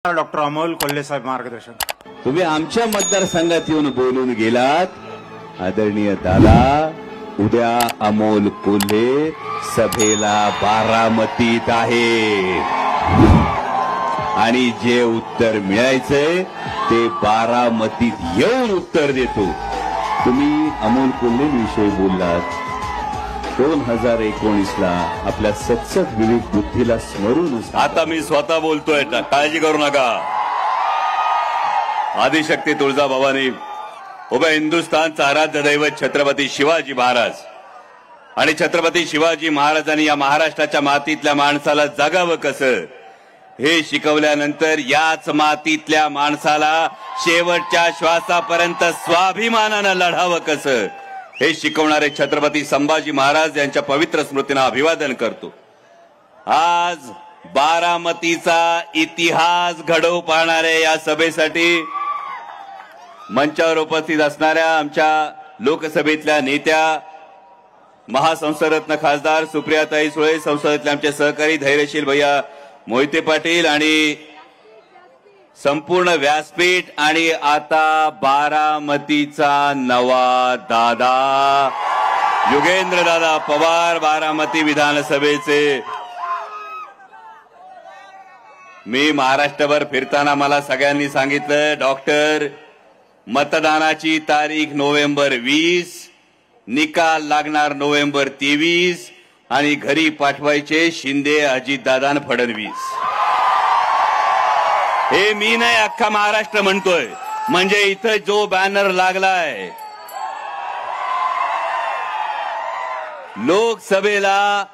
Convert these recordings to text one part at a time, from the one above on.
Doctor Amol Kolhe साहेब मार्गदर्शन. तुम्ही आमच्या मतदारसंघात येऊन बोलून गेलात आदरणीय दादा. उद्या अमोल कोल्हे सभेला बारामतीत आहे आणि जे उत्तर मिळायचंय ते बारामतीत येऊन उत्तर देतो. तुम्ही अमोल कोल्हेविषयी बोललात. 2019ला आपल्या सत्सद विवेक बुद्धीला स्मरून आता मी स्वतः बोलतोय, काळजी करू नका. आदिशक्ती तुळजाभवानी, उभ्या हिंदुस्थानचा आराध्य दैवत छत्रपती शिवाजी महाराज आणि छत्रपती शिवाजी महाराजांनी या महाराष्ट्राच्या मातीतल्या माणसाला जगावं कसं हे शिकवल्यानंतर याच मातीतल्या माणसाला शेवटच्या श्वासापर्यंत स्वाभिमानानं लढावं कसं हे शिकवणारे छत्रपती संभाजी महाराज यांच्या पवित्र स्मृतींना अभिवादन करतो. आज बारामतीचा इतिहास घडवू पाहणाऱ्या या सभेसाठी मंचावर उपस्थित असणाऱ्या आमच्या लोकसभेतल्या नेत्या, महासंसदरत्न खासदार सुप्रियाताई सुळे, संसदेतले आमचे सहकारी धैर्यशील भैया मोहिते पाटील आणि संपूर्ण व्यासपीठ आणि आता बारामतीचा नवा दादा युगेंद्र दादा पवार, बारामती विधानसभेचे. मी महाराष्ट्रभर फिरताना मला सगळ्यांनी सांगितलं, डॉक्टर, मतदानाची तारीख नोव्हेंबर 20, निकाल लागणार नोव्हेंबर 23 आणि घरी पाठवायचे शिंदे, अजितदादा आणि फडणवीस. हे मी नाही, अख्खा महाराष्ट्र म्हणतोय. म्हणजे इथं जो बॅनर लागलाय, लोकसभेला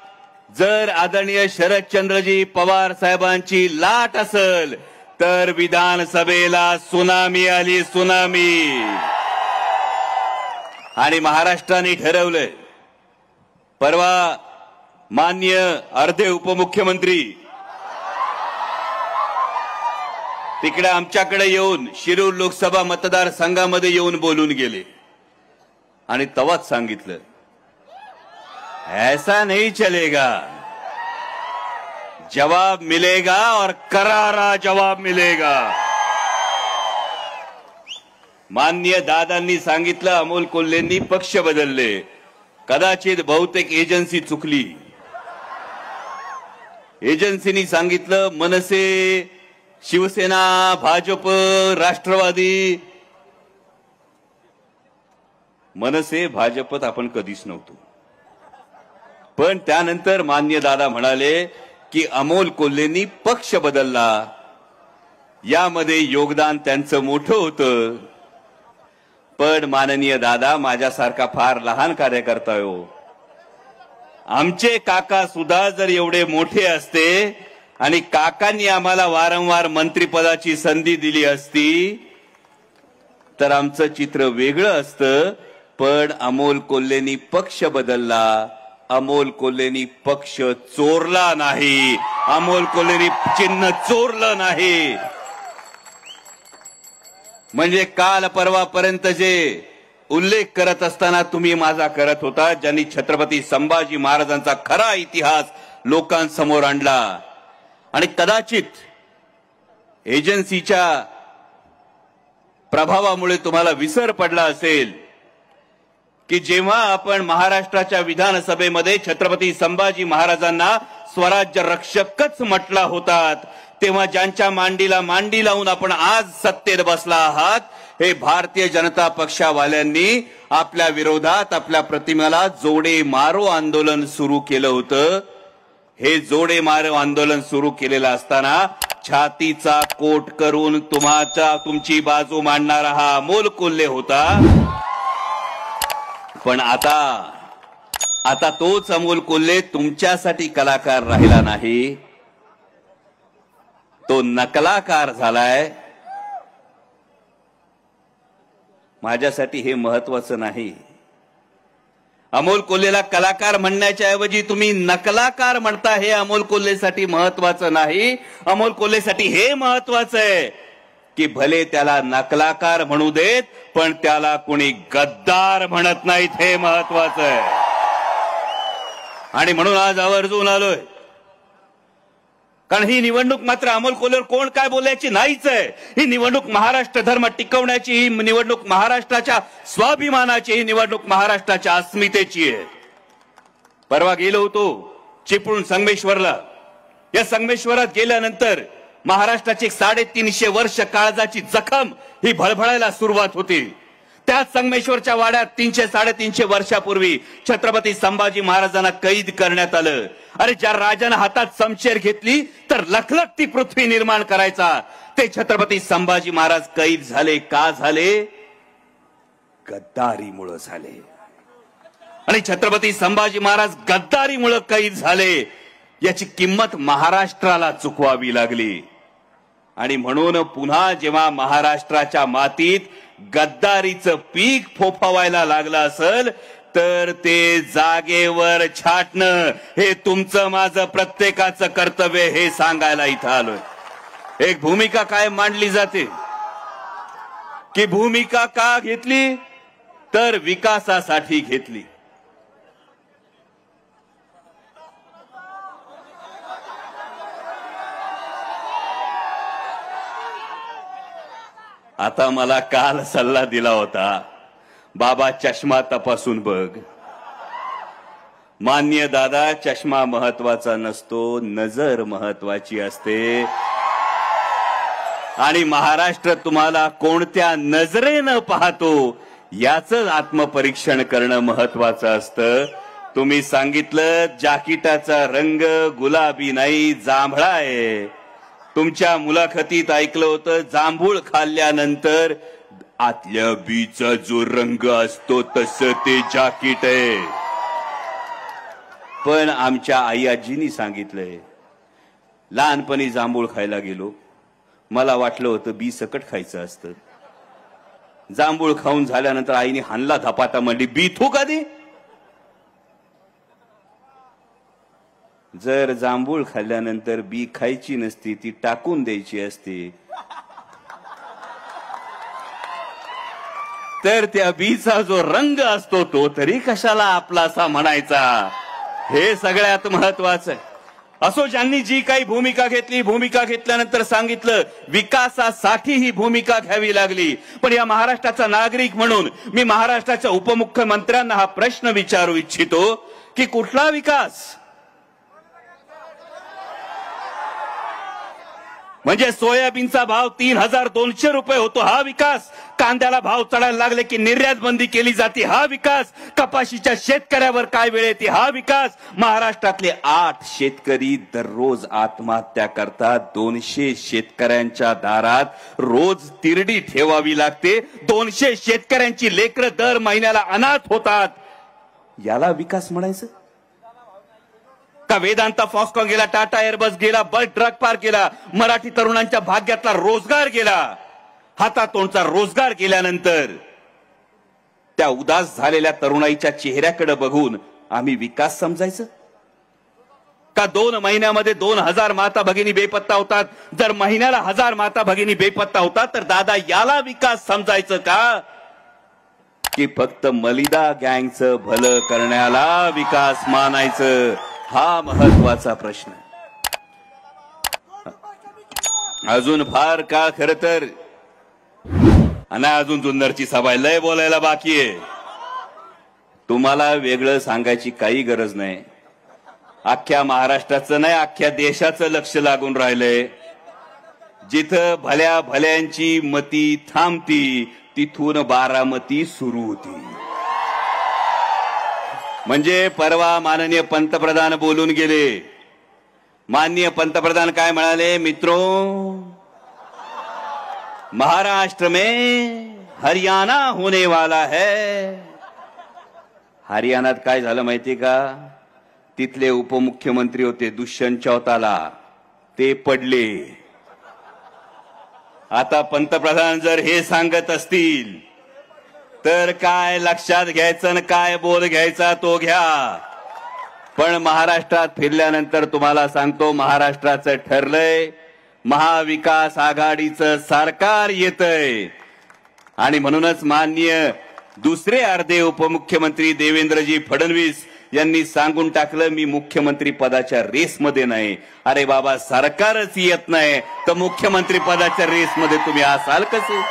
जर आदरणीय शरदचंद्रजी पवार साहेबांची लाट असेल तर विधानसभेला सुनामी आली, सुनामी. आणि महाराष्ट्राने ठरवलंय, परवा माननीय अर्धे उपमुख्यमंत्री तिकडे आमच्याकडे येऊन शिरूर लोकसभा मतदारसंघामध्ये येऊन बोलून गेले आणि तवाच सांगितलं, ऐसा नहीं चलेगा, जवाब मिलेगा और करारा जवाब मिलेगा. माननीय दादांनी सांगितलं, अमोल कोल्हेंनी पक्ष बदलले, कदाचित बहुतेक एजन्सी चुकली. एजन्सीनी सांगितलं मनसे, शिवसेना, भाजप, राष्ट्रवादी. मनसे भाजपत आपण कधीच नव्हतो. पण त्यानंतर मान्य दादा म्हणाले की अमोल कोल्हेंनी पक्ष बदलला, यामध्ये योगदान त्यांचं मोठं होतं. पण माननीय दादा, माझ्यासारखा फार लहान कार्यकर्ता हो, आमचे काका सुद्धा जर एवढे मोठे असते आणि काकांनी आम्हाला वारंवार मंत्रिपदाची संधी दिली असती तर आमचं चित्र वेगळं असतं. पण अमोल कोल्हेंनी पक्ष बदलला, अमोल कोल्हेंनी पक्ष चोरला नाही, अमोल कोल्हेंनी चिन्ह चोरलं नाही. म्हणजे काल परवापर्यंत जे उल्लेख करत असताना तुम्ही माझा करत होता, ज्यांनी छत्रपती संभाजी महाराजांचा खरा इतिहास लोकांसमोर आणला. आणि कदाचित एजन्सीच्या प्रभावामुळे तुम्हाला विसर पडला असेल की जेव्हा आपण महाराष्ट्राच्या विधानसभेमध्ये छत्रपती संभाजी महाराजांना स्वराज्य रक्षकच म्हटला होतात, तेव्हा ज्यांच्या मांडीला मांडी लावून आपण आज सत्तेत बसला आहात, हे भारतीय जनता पक्षावाल्यांनी आपल्या विरोधात आपल्या प्रतिमेला जोडे मारो आंदोलन सुरू केलं होतं. हे जोडे मारो आंदोलन सुरू केलेलं असताना छातीचा कोट करून तुमची बाजू मांडणारा हा अमोल कोल्हे होता. पण आता तोच अमोल कोल्हे तुमच्यासाठी कलाकार राहिला नाही, तो नकलाकार झालाय. माझ्यासाठी हे महत्वाचं नाही. अमोल कोल्हेला कलाकार म्हणण्याच्या ऐवजी तुम्ही नकलाकार म्हणता, हे अमोल कोल्हेसाठी महत्वाचं नाही. अमोल कोल्हेसाठी हे महत्वाचं आहे की भले त्याला नकलाकार म्हणू देत, पण त्याला कोणी गद्दार म्हणत नाहीत, हे महत्वाचं आहे. आणि म्हणून आज आवर्जून आलोय. कारण ही निवडणूक मात्र अमोल कोल्हेवर कोण काय बोलायची नाहीच आहे. ही निवडणूक महाराष्ट्र धर्म टिकवण्याची, ही निवडणूक महाराष्ट्राच्या स्वाभिमानाची, ही निवडणूक महाराष्ट्राच्या अस्मितेची आहे. परवा गेलो होतो चिपळूण संगमेश्वरला. या संगमेश्वरात गेल्यानंतर महाराष्ट्राची 350 वर्ष काळजाची जखम ही भळभळायला सुरुवात होती. त्याच संगमेश्वरच्या वाड्यात 300-350 वर्षापूर्वी छत्रपती संभाजी महाराजांना कैद करण्यात आलं. अरे ज्या राजानं हातात समशेर घेतली तर लखलखती पृथ्वी निर्माण करायचा, ते छत्रपती संभाजी महाराज कैद झाले. का झाले? गद्दारीमुळे झाले. आणि छत्रपती संभाजी महाराज गद्दारीमुळे कैद झाले, याची किंमत महाराष्ट्राला चुकवावी लागली. आणि म्हणून पुन्हा जेव्हा महाराष्ट्राच्या मातीत गद्दारीचं पीक फोफावायला लागलं असेल तर ते जागेवर छाटणं हे तुमचं माझं प्रत्येकाचं कर्तव्य, हे सांगायला इथं आलोय. एक भूमिका काय मांडली जाते की भूमिका का घेतली तर विकासासाठी घेतली. आता मला काल सल्ला दिला होता, बाबा चष्मा तपासून बघ. मान्य दादा, चष्मा महत्वाचा नसतो, नजर महत्वाची असते. आणि महाराष्ट्र तुम्हाला कोणत्या नजरेनं पाहतो याचं आत्मपरीक्षण करणं महत्वाचं असतं. तुम्ही सांगितलं जाकीटाचा रंग गुलाबी नाही, जांभळा आहे. तुमच्या मुलाखतीत ऐकलं होतं जांभूळ खाल्ल्यानंतर आतल्या बीचा जो रंग असतो तसं ते जाकीट आहे. पण आमच्या आई आजींनी सांगितलंय, लहानपणी जांभूळ खायला गेलो, मला वाटलं होतं बी सकट खायचं असतं. जांभूळ खाऊन झाल्यानंतर आईने हानला धपाटा म्हणली, बी थू कधी? जर जांभूळ खाल्ल्यानंतर बी खायची नसती, ती टाकून द्यायची असती, तर त्या बीचा जो रंग असतो तो तरी कशाला आपलासा म्हणायचा, हे सगळ्यात महत्वाचं आहे. असो, ज्यांनी जी काही भूमिका घेतली, भूमिका घेतल्यानंतर सांगितलं विकासासाठी ही भूमिका घ्यावी लागली. पण या महाराष्ट्राचा नागरिक म्हणून मी महाराष्ट्राच्या उपमुख्यमंत्र्यांना हा प्रश्न विचारू इच्छितो की कुठला विकास? म्हणजे सोयाबीनचा भाव 3200 रुपये होतो, हा विकास? कांद्याला भाव चढायला लागले की निर्यात बंदी केली जाते, हा विकास? कपाशीच्या शेतकऱ्यावर काय वेळ येते, हा विकास? महाराष्ट्रातले 8 शेतकरी दररोज आत्महत्या करतात. 200 शेतकऱ्यांच्या दारात रोज तिरडी ठेवावी लागते. 200 शेतकऱ्यांची लेकरं दर महिन्याला अनाथ होतात. याला विकास म्हणायचं का? वेदांता फॉक्सकॉन गेला, टाटा एअरबस गेला, बस ट्रक पार्क गेला, मराठी तरुणांच्या भाग्यातला रोजगार गेला. हातातोंडचा रोजगार गेल्यानंतर त्या उदास झालेल्या तरुणाईच्या चेहऱ्याकडे बघून आम्ही विकास समजायचं का? 2 महिन्यामध्ये 2000 माता भगिनी बेपत्ता होतात. जर महिन्याला 1000 माता भगिनी बेपत्ता होतात तर दादा याला विकास समजायचं का? की फक्त मलिदा गँगचं भलं करण्याला विकास मानायचं? हा महत्वाचा प्रश्न. अजून फार काळ खर तर आणि अजून जुन्नरची सभा लय बोलायला बाकी आहे. तुम्हाला वेगळं सांगायची काही गरज नाही. अख्ख्या महाराष्ट्राचं नाही, अख्ख्या देशाचं लक्ष लागून राहिलंय. जिथं भल्या भल्यांची मती थांबती तिथून बारामती सुरू होती. म्हणजे परवा माननीय पंतप्रधान बोलून गेले. माननीय पंतप्रधान काय म्हणाले? मित्रों, महाराष्ट्र में हरियाणा होने वाला है. हरियाणात काय झालं माहिती का? तिथले उपमुख्यमंत्री होते दुष्यंत चौताला, ते पडले. आता पंतप्रधान जर हे सांगत असतील तर काय लक्षात घ्यायचं आणि काय बोध घ्यायचा तो घ्या. पण महाराष्ट्रात फिरल्यानंतर तुम्हाला सांगतो, महाराष्ट्राचं ठरलंय, महाविकास आघाडीचं सरकार येतंय. आणि म्हणूनच माननीय दुसरे अर्धे उपमुख्यमंत्री देवेंद्रजी फडणवीस यांनी सांगून टाकलं मी मुख्यमंत्री पदाच्या रेसमध्ये नाही. अरे बाबा, सरकारच येत नाही तर मुख्यमंत्री पदाच्या रेसमध्ये तुम्ही असाल कसे?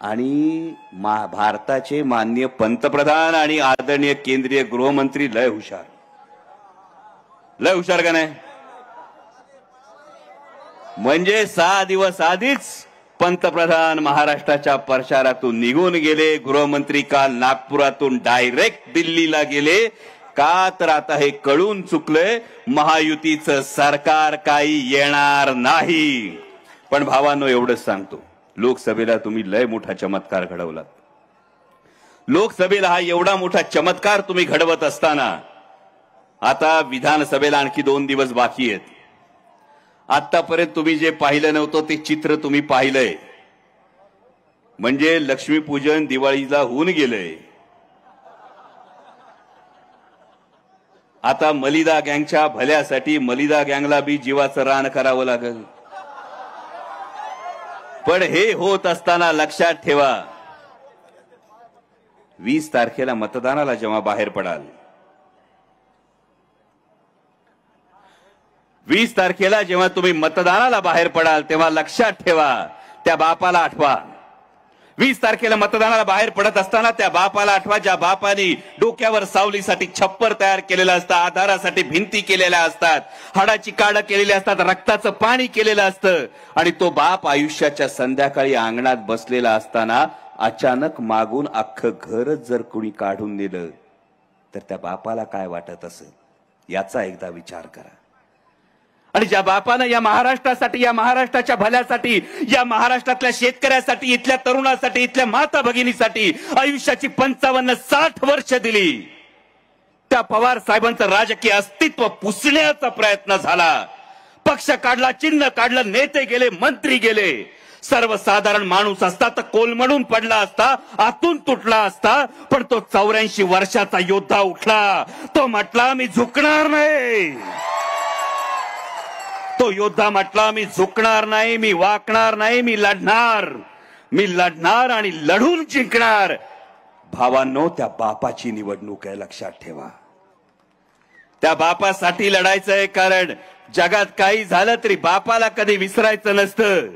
आणि भारताचे माननीय पंतप्रधान आणि आदरणीय केंद्रीय गृहमंत्री लय हुशार का नाही? म्हणजे 6 दिवस आधीच पंतप्रधान महाराष्ट्राच्या प्रचारातून निघून गेले. गृहमंत्री काल नागपुरातून डायरेक्ट दिल्लीला गेले. का तर आता हे कळून चुकलंय, महायुतीचं सरकार काही येणार नाही. पण भावांनो, एवढंच सांगतो, लोकसभेला तुम्ही लय मोठा चमत्कार घडवलात. लोकसभेला हा एवढा मोठा चमत्कार तुम्ही घडवत असताना आता विधानसभेला आणखी 2 दिवस बाकी आहेत. आतापर्यंत तुम्ही जे पाहिलं नव्हतं ते चित्र तुम्ही पाहिलंय. म्हणजे लक्ष्मीपूजन दिवाळीला होऊन गेलंय. आता मलिदा गँगच्या भल्यासाठी मलिदा गँगला बी जीवाचं रान करावं लागेल. पण हे होत असताना लक्षात ठेवा, 20 तारखेला मतदानाला जेव्हा बाहेर पडाल, 20 तारखेला जेव्हा तुम्ही मतदानाला बाहेर पडाल तेव्हा लक्षात ठेवा, त्या बापाला आठवा. 20 तारखेला मतदानाला बाहेर पडत असताना त्या बापाला आठवा, ज्या बापाने डोक्यावर सावलीसाठी छप्पर तयार केलेलं असतं, आधारासाठी भिंती केलेल्या असतात, हाडाची काढ केलेली असतात, रक्ताचं पाणी केलेलं असतं. आणि तो बाप आयुष्याच्या संध्याकाळी अंगणात बसलेला असताना अचानक मागून अख्खं घरच जर कोणी काढून दिलं तर त्या बापाला काय वाटत असेल, याचा एकदा विचार करा. आणि ज्या बापानं या महाराष्ट्रासाठी, या महाराष्ट्राच्या भल्यासाठी, या महाराष्ट्रातल्या शेतकऱ्यासाठी, इथल्या तरुणासाठी, इथल्या माता भगिनीसाठी आयुष्याची 55-60 वर्ष दिली, त्या पवार साहेबांचं राजकीय अस्तित्व पुसण्याचा प्रयत्न झाला. पक्ष काढला, चिन्ह काढलं, नेते गेले, मंत्री गेले. सर्वसाधारण माणूस असता तर कोलमडून पडला असता, आतून तुटला असता. पण तो 84 वर्षाचा योद्धा उठला. तो म्हटला मी झुकणार नाही. तो योद्धा म्हटला मी झुकणार नाही, मी वाकणार नाही, मी लढणार आणि लढून जिंकणार. भावांनो, त्या बापाची निवडणूक आहे, लक्षात ठेवा. त्या बापासाठी लढायचंय, कारण जगात काही झालं तरी बापाला कधी विसरायचं नसतं.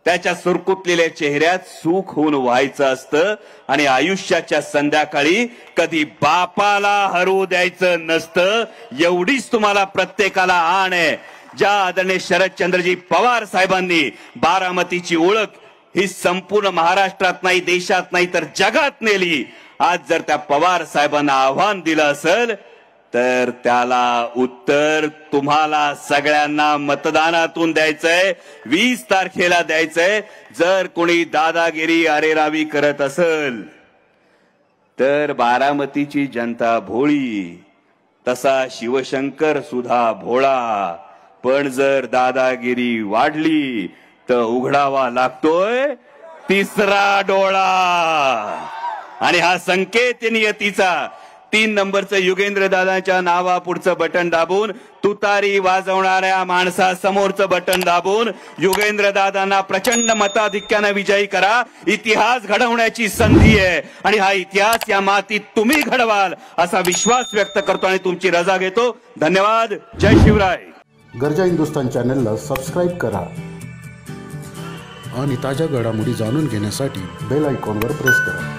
त्याच्या सुरकुतलेल्या चेहऱ्यात सुख होऊन व्हायचं असतं. आणि आयुष्याच्या संध्याकाळी कधी बापाला हरवू द्यायचं नसतं. एवढीच तुम्हाला प्रत्येकाला आण आहे. ज्या आदरणीय शरदचंद्रजी पवार साहेबांनी बारामतीची ओळख ही संपूर्ण महाराष्ट्रात नाही, देशात नाही तर जगात नेली. आज जर त्या पवार साहेबांना आव्हान दिलं असेल तर त्याला उत्तर तुम्हाला सगळ्यांना मतदानातून द्यायचंय, 20 तारखेला द्यायचंय. जर कोणी दादागिरी अरेरावी करत असेल तर बारामतीची जनता भोळी, तसा शिवशंकर सुद्धा भोळा. पण जर दादागिरी वाढली तर उघडावा लागतोय तिसरा डोळा. आणि हा संकेत नियतीचा 3 नंबरचं युगेंद्र दादाच्या नावापुढचं बटन दाबून, तुतारी वाजवणाऱ्या माणसासमोरचं बटन दाबून युगेंद्र दादांना प्रचंड मताधिक्यानं विजयी करा. इतिहास घडवण्याची संधी आहे आणि हा इतिहास या मातीत तुम्ही घडवाल असा विश्वास व्यक्त करतो आणि तुमची रजा घेतो. धन्यवाद. जय शिवराय. गर्जा हिंदुस्तान चॅनलला सबस्क्राईब करा आणि ताज्या घडामोडी जाणून घेण्यासाठी बेल आयकॉनवर प्रेस करा.